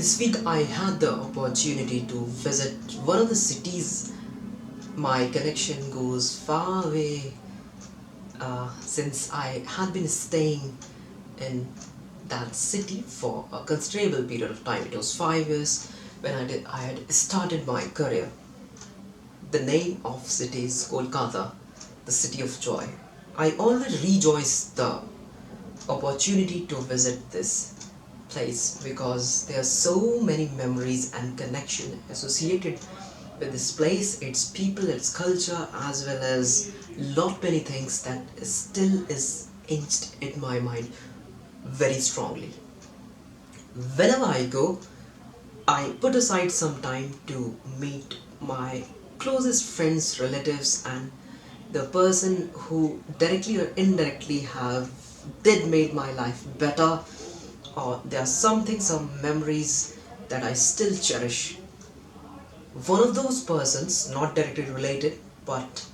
This week I had the opportunity to visit one of the cities. My connection goes far away since I had been staying in that city for a considerable period of time. It was 5 years when I had started my career. The name of city is Kolkata, the city of joy. I always rejoice the opportunity to visit this place because there are so many memories and connection associated with this place, its people, its culture, as well as lot many things that still is inched in my mind very strongly. Whenever I go, I put aside some time to meet my closest friends, relatives, and the person who directly or indirectly have did made my life better, or there are some memories that I still cherish. One of those persons, not directly related, but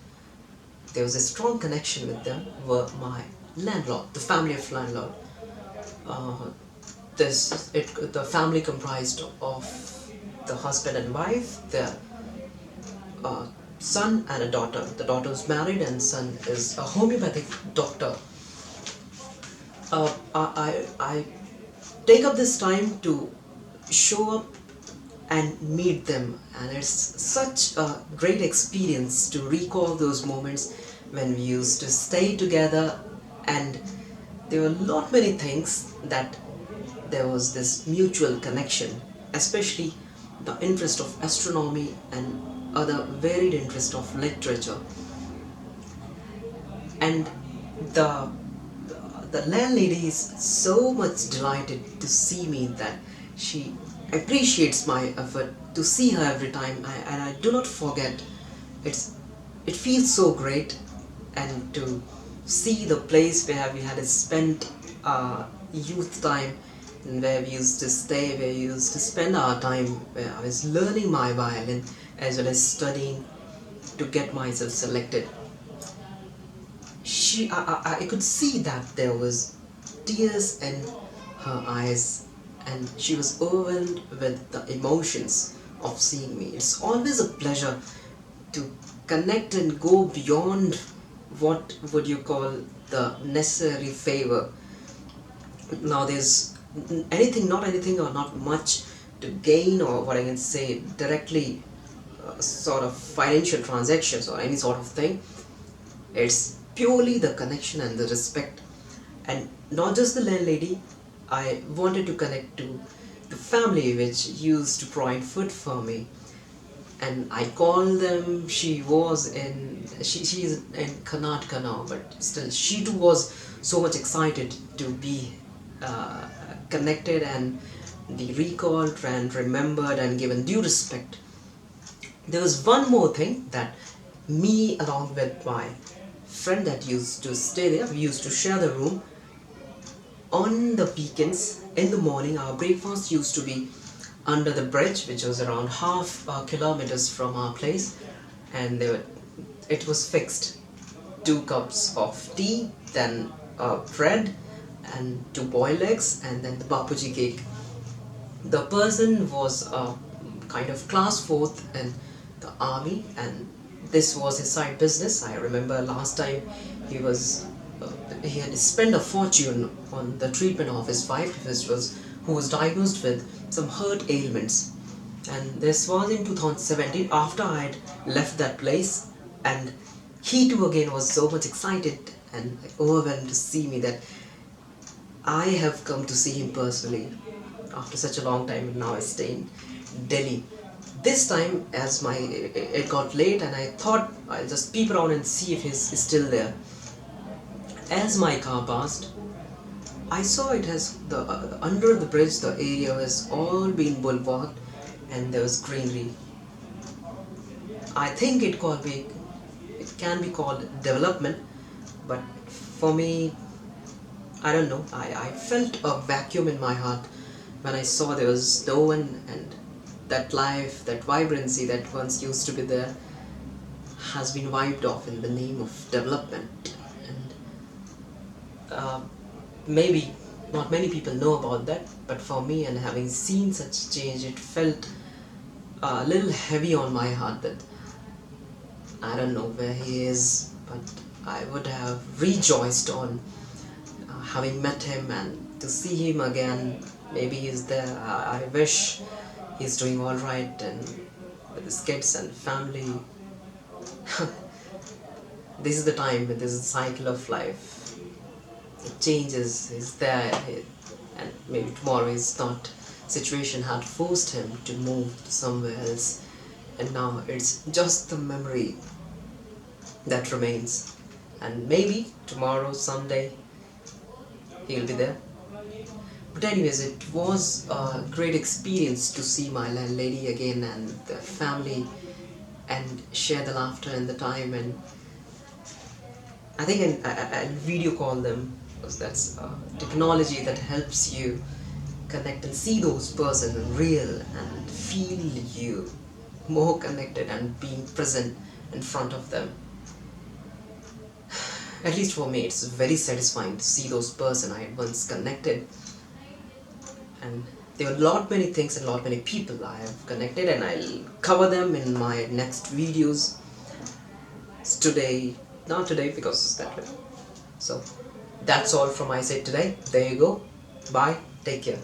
there was a strong connection with them, were my landlord, the family of landlord. Uh, the family comprised of the husband and wife, their uh, son and a daughter. The daughter is married and son is a homeopathic doctor. I take up this time to show up and meet them, and it's such a great experience to recall those moments when we used to stay together, and there were lot many things that there was this mutual connection, especially the interest of astronomy and other varied interest of literature. And the the landlady is so much delighted to see me that she appreciates my effort to see her every time, and I do not forget. It feels so great, and to see the place where we had spent youth time, and where we used to stay, where we used to spend our time, where I was learning my violin as well as studying to get myself selected. I could see that there was tears in her eyes, and she was overwhelmed with the emotions of seeing me. It's always a pleasure to connect and go beyond what would you call the necessary favor. Now there's not anything or not much to gain, or what I can say directly, sort of financial transactions or any sort of thing. It's purely the connection and the respect. And not just the landlady, I wanted to connect to the family which used to provide food for me. And I called them. She is in Karnataka now, but still she too was so much excited to be uh, connected and be recalled and remembered and given due respect. There was one more thing that me along with my friend that used to stay there, we used to share the room. On the weekends, in the morning, our breakfast used to be under the bridge, which was around half kilometers from our place, and it was fixed. 2 cups of tea, then bread, and 2 boiled eggs, and then the bapuji cake. The person was kind of class fourth in the army, and this was his side business. I remember last time he was he had spent a fortune on the treatment of his wife, who was diagnosed with some heart ailments. And this was in 2017, after I had left that place, and he too again was so much excited and overwhelmed to see me that I have come to see him personally after such a long time, and now I stay in Delhi. This time, as it got late, and I thought I'll just peep around and see if he's still there. As my car passed, I saw it has the under the bridge. The area has all been bulwarked, and there was greenery. I think it can be called development, but for me, I don't know. I felt a vacuum in my heart when I saw there was no one, and that life, that vibrancy that once used to be there has been wiped off in the name of development. And maybe Not many people know about that, but for me, and having seen such change, it felt a little heavy on my heart that I don't know where he is, but I would have rejoiced on having met him and to see him again. Maybe he's there. I wish he's doing all right and with his kids and family. This is the time, this is the cycle of life. It changes, is there, and maybe tomorrow is not. Situation had forced him to move somewhere else, and now it's just the memory that remains. And maybe tomorrow, someday, he'll be there. But anyways, it was a great experience to see my landlady again and the family and share the laughter and the time. And I think I'll video call them, because that's technology that helps you connect and see those person real and feel you more connected and being present in front of them. At least for me, it's very satisfying to see those person I had once connected. And there are a lot many things and a lot many people I have connected, and I'll cover them in my next videos. It's today, not today because it's that way. So that's all from my side today. There you go. Bye. Take care.